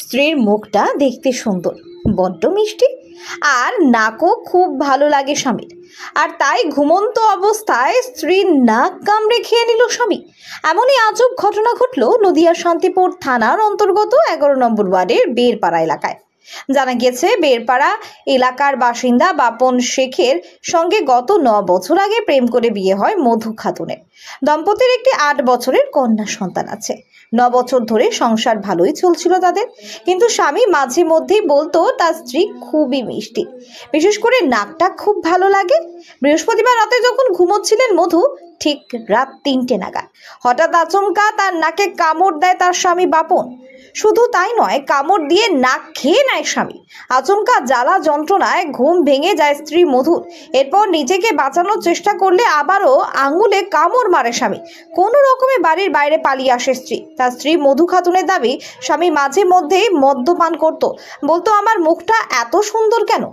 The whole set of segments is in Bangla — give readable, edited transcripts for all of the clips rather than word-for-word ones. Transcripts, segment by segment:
স্ত্রীর মুখটা দেখতে সুন্দর, বড্ড মিষ্টি, আর নাকও খুব ভালো লাগে স্বামীর। আর তাই ঘুমন্ত অবস্থায় স্ত্রীর নাক কামড়ে খেয়ে নিল স্বামী। এমনই আজব ঘটনা ঘটল নদিয়ার শান্তিপুর থানার অন্তর্গত 11 নম্বর ওয়ার্ডের বেরপাড়া এলাকায়। জানা গেছে, বেরপাড়া এলাকার বাসিন্দা বাপন শেখের সঙ্গে গত 9 বছর আগে প্রেম করে বিয়ে হয় মধু খাতুনের। দম্পতির একটি 8 বছরের কন্যা সন্তান আছে। 9 বছর ধরে সংসার ভালোই চলছিল তাদের, কিন্তু স্বামী মাঝে মধ্যেই বলতো তার স্ত্রী খুবই মিষ্টি, বিশেষ করে নাকটা খুব ভালো লাগে। বৃহস্পতিবার রাতে যখন ঘুমোচ্ছিলেন মধু, ঠিক রাত 3টে নাগাদ হঠাৎ আচমকা তার নাকে কামড় দেয় তার স্বামী বাপন। শুধু তাই নয়, কামড় দিয়ে নাক খেয়ে নেয় স্বামী। আচমকা জ্বালা যন্ত্রণায় ঘুম ভেঙে যায় স্ত্রী মধুর। এরপর নিজেকে বাঁচানোর চেষ্টা করলে আবারও আঙুলে কামড় মারে স্বামী। কোনো রকমে বাড়ির বাইরে পালিয়ে আসে স্ত্রী। তার স্ত্রী মধু খাতুনের দাবি, স্বামী মাঝে মধ্যেই মদ্যপান করত, বলতো আমার মুখটা এত সুন্দর কেন,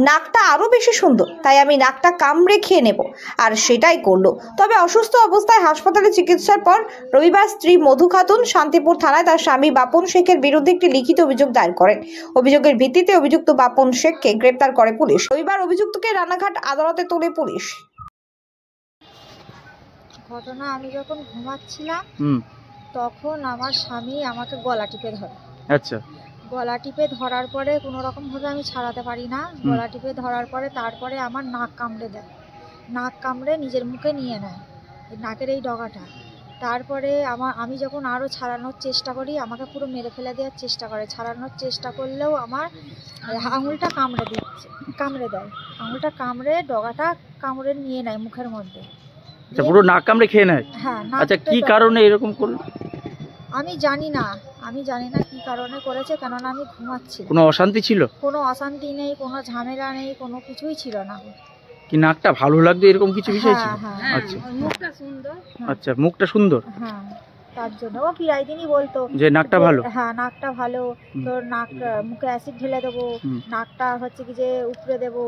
নাকটা আরো বেশি সুন্দর, তাই আমি নাকটা কামড়ে খেয়ে নেব, আর সেটাই করলো। তবে অসুস্থ অবস্থায় হাসপাতালে চিকিৎসার পর রবিবার স্ত্রী মধু খাতুন শান্তিপুর থানায় তার স্বামী বাপন শেখের বিরুদ্ধে একটি লিখিত অভিযোগ দায়ের করেন। অভিযোগের ভিত্তিতে অভিযুক্ত বাপন শেখকে গ্রেপ্তার করে পুলিশ। রবিবার অভিযুক্তকে রানাঘাট আদালতে তোলে পুলিশ। ঘটনা, আমি যখন ঘুমাচ্ছিলাম তখন আমার স্বামী আমাকে গলা টিপে ধরে। আচ্ছা। গলা টিপে ধরার পরে কোনো রকম ভাবে আমি ছাড়াতে পারি না। গলা টিপে ধরার পরে তারপরে আমার নাক কামড়ে দেয়। নাক কামড়ে নিজের মুখে নিয়ে নেয়, নাকের এই ডগাটা। তারপরে আমি যখন আরও ছাড়ানোর চেষ্টা করি, আমাকে পুরো মেরে ফেলে দেওয়ার চেষ্টা করে। ছাড়ানোর চেষ্টা করলেও আমার আঙুলটা কামড়ে দেয়। আঙুলটা কামড়ে ডগাটা কামড়ে নিয়ে নেয় মুখের মধ্যে। আচ্ছা, পুরো নাক কামড়ে খেয়ে নেয়? হ্যাঁ। আচ্ছা, কি কারণে এরকম করলো? আমি জানি না কি কারণে করেছে, কেননা আমি ঘুমাচ্ছি। কোনো অশান্তি ছিল? কোনো অশান্তি নেই, কোনো ঝামেলা নেই, কোনো কিছুই ছিল না। কি নাকটা ভালো লাগতো এরকম কিছু বিষয় ছিল? আচ্ছা, মুখটা সুন্দর। আচ্ছা, মুখটা সুন্দর। হ্যাঁ, তার জন্য ও প্রায় দিনই বলতো যে নাকটা ভালো। হ্যাঁ, নাকটা ভালো, তোর নাক মুখে অ্যাসিড ঢেলে দেবো, নাকটা হচ্ছে কি যে উপড়ে দেবো,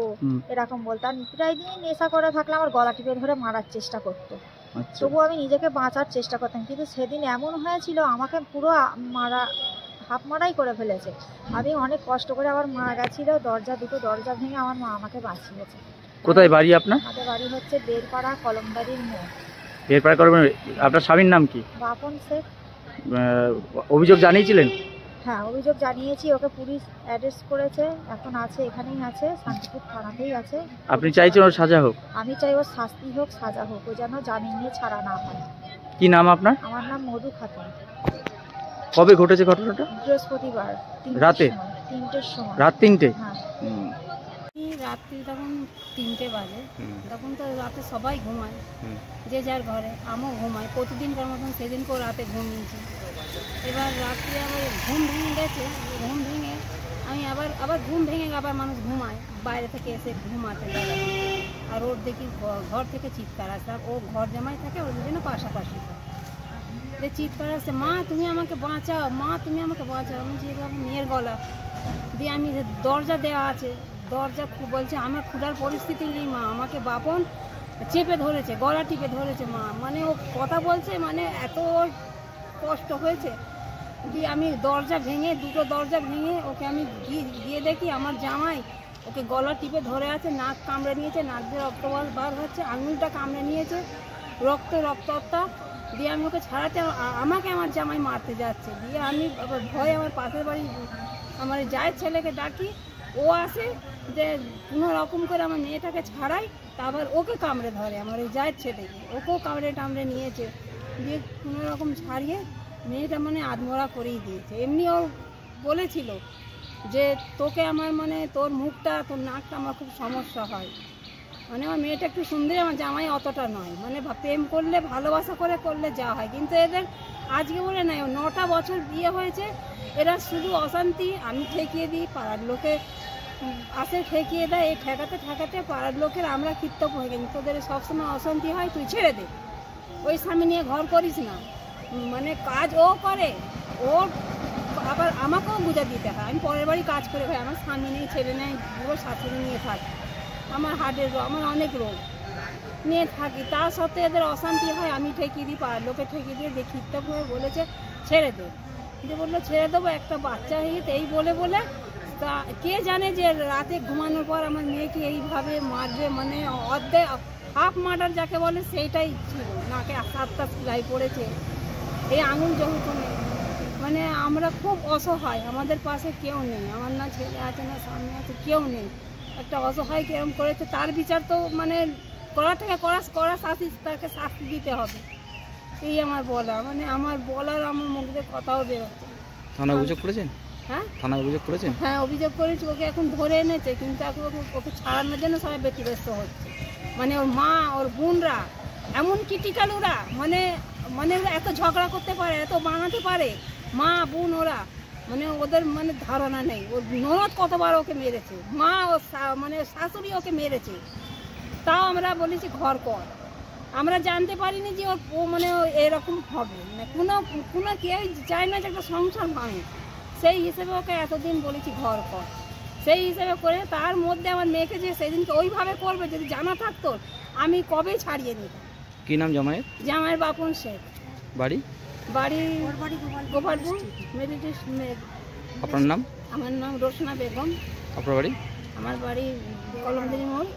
এরকম বলতো। আর প্রায় দিনই নেশা করে থাকলে আমার গলা টিপে ধরে মারার চেষ্টা করতো। তবু আমি নিজেকে বাঁচার চেষ্টা করতাম, কিন্তু সেদিন এমন হয়েছিল আমাকে পুরো হাফ মারাই করে ফেলেছে। আমি অনেক কষ্ট করে আবার মারা গেছিল, দুটো দরজা ভেঙে আমার মা আমাকে বাঁচিয়েছে। কোথায় বাড়ি আপনার? আমাদের বাড়ি হচ্ছে বেরপাড়া কলমবাড়ির মোড়। বেরপাড়া কলমবাড়ি। আপনার স্বামীর নাম কি? বাপন শেখ। অভিযোগ জানিয়েছিলেন? হ্যাঁ, অভিযোগ জানিয়েছি, ওকে পুলিশ অ্যারেস্ট করেছে, এখন আছে, এখানেই আছে, শান্তিপুর থানাতেই আছে। আপনি চাইছেন ওর সাজা হোক? আমি চাই ওর শাস্তি হোক, সাজা হোক, ও যেন জামিন নিয়ে ছাড়া না হয়। কি নাম আপনার? আমার নাম মধু খাতুন। কবে ঘটেছে ঘটনাটা? বৃহস্পতিবার রাতে? 3টের সময়। রাত 3টে? হ্যাঁ। রাত্রি তখন 3টে বাজে, তখন তো রাতে সবাই ঘুমায়, যে যার ঘরে, আমিও ঘুমাই প্রতিদিনকার মতন। সেদিনকেও রাতে ঘুমিয়েছি। এবার রাত্রে আমার ঘুম ভেঙে গেছে। ঘুম ভেঙে আমি আবার ঘুম ভেঙে আবার মানুষ ঘুমায়, বাইরে থেকে এসে ঘুমাতে লাগে। আর ওর দেখি ঘর থেকে চিৎকার আসে। আর ও ঘর জামাই থাকে, ওর জন্য পাশাপাশি যে চিৎকার আসছে, মা তুমি আমাকে বাঁচাও, মা তুমি আমাকে বাঁচাও। আমি যেভাবে মেয়ের গলা দিয়ে, আমি দরজা দেওয়া আছে, দরজা বলছে আমার ক্ষুধার পরিস্থিতি নেই মা, আমাকে বাপন চেপে ধরেছে, গলা টিপে ধরেছে মা। মানে ও কথা বলছে, মানে এত কষ্ট হয়েছে। দিয়ে আমি দুটো দরজা ভেঙে ওকে আমি গিয়ে দেখি আমার জামাই ওকে গলা টিপে ধরে আছে, নাক কামড়ে নিয়েছে, নাক দিয়ে রক্ত বার হচ্ছে, আঙুলটা কামড়ে নিয়েছে, রক্তটা দিয়ে আমি ওকে ছাড়াতে, আমাকে আমার জামাই মারতে যাচ্ছে। দিয়ে আমি ভয় আমার পাশের বাড়ি আমার জায়ের ছেলেকে ডাকি, ও আসে, যে কোনো রকম করে আমার মেয়েটাকে ছাড়াই, তারপর ওকে কামড়ে ধরে, আমার ওই জায়ের ছেলেকে, ওকেও কামড়ে নিয়েছে। দিয়ে কোনো রকম ছাড়িয়ে মেয়েটা মানে আধমরা করেই দিয়েছে। এমনি ও বলেছিল যে তোকে আমার মানে তোর মুখটা, তোর নাকটা আমার খুব সমস্যা হয়। মানে আমার মেয়েটা একটু সুন্দরী, আমার জামাই অতটা নয়। মানে প্রেম করলে, ভালোবাসা করলে যা হয়, কিন্তু এদের আজকে বলে নাই, 9টা বছর বিয়ে হয়েছে, এরা শুধু অশান্তি। আমি ঠেকিয়ে দিই, পাড়ার লোকে আসে ঠেকিয়ে দেয়, এই ঠেকাতে পাড়ার লোকের আমরা কৃতজ্ঞ হয়ে গেছি। তোদের সবসময় অশান্তি হয়, তুই ছেড়ে দে, ওই স্বামী নিয়ে ঘর করিস না। মানে কাজ ও করে, ওর আবার আমাকেও বুঝা দিতে হয়। আমি পরের বাড়ি কাজ করে খাই, আমার স্বামী নেই, ছেলে নেই, পুরো শাশুড়ি নিয়ে থাকি, আমার হার্টের রোগ, আমার অনেক রোগ নিয়ে থাকি। তা সত্ত্বেও এদের অশান্তি হয়, আমি ঠেকিয়ে দিই, পাড়ার লোকে ঠেকিয়ে দিয়ে, যে কৃতজ্ঞ হয়ে বলেছে ছেড়ে দে। যে বললো ছেড়ে দেবো, একটা বাচ্চা হয়ে গেছে, এই বলে বলে তা কে জানে যে রাতে ঘুমানোর পর আমার মেয়েকে এইভাবে মারবে, মানে অর্ধেক হাফ মার্ডার যাকে বলে সেইটাই ছিল। নাকে 7টা সেলাই পড়েছে, এই আঙুল যখন নেই, মানে আমরা খুব অসহায়, আমাদের পাশে কেউ নেই, আমার না ছেলে আছে না স্বামী আছে, কেউ নেই। একটা অসহায় কেরম করেছে তার বিচার তো মানে করা থেকে করা শাস্তি, তাকে শাস্তি দিতে হবে, এই আমার বলা, মানে আমার বলার আমার মুখ দিয়ে কথাও বেরোচ্ছে। থানায় অভিযোগ করেছেন? হ্যাঁ থানায় অভিযোগ করেছেন? হ্যাঁ অভিযোগ করেছি, ওকে এখন ধরে এনেছে, কিন্তু এখন ওকে ছাড়ানোর জন্য সবাই ব্যতিব্যস্ত হচ্ছে। মানে ওর মা ওর বোনরা এমন ক্রিটিক্যাল, ওরা মানে মানে ওরা এত ঝগড়া করতে পারে, এত বানাতে পারে, মা বোন ওরা, মানে ওদের মানে ধারণা নেই। ওর ননদ কতবার ওকে মেরেছে, মা ও মানে শাশুড়ি ওকে মেরেছে, তাও আমরা বলেছি ঘর কর। আমরা জানতে পারিনি যে ও মানে এরকম হবে, মানে কোনো কেউ চায় না যে একটা সংসার ভাঙে, সেই হিসেবে ওকে এতদিন বলেছি ঘর কর, সেই হিসেবে করে। তার মধ্যে আমার মেয়েকে যে সেদিনকে ওইভাবে করবে, যদি জানা থাকতো আমি কবেই ছাড়িয়ে নিতাম। কি নাম জামাইয়ের? জামাইয়ের বাপন শেখ। বাড়ি? বাড়ি গোপালপুর মেডিটেশন। আপনার নাম? আমার নাম রোশনা বেগম। আপনার বাড়ি? আমার বাড়ি কলমদিনী মোড়।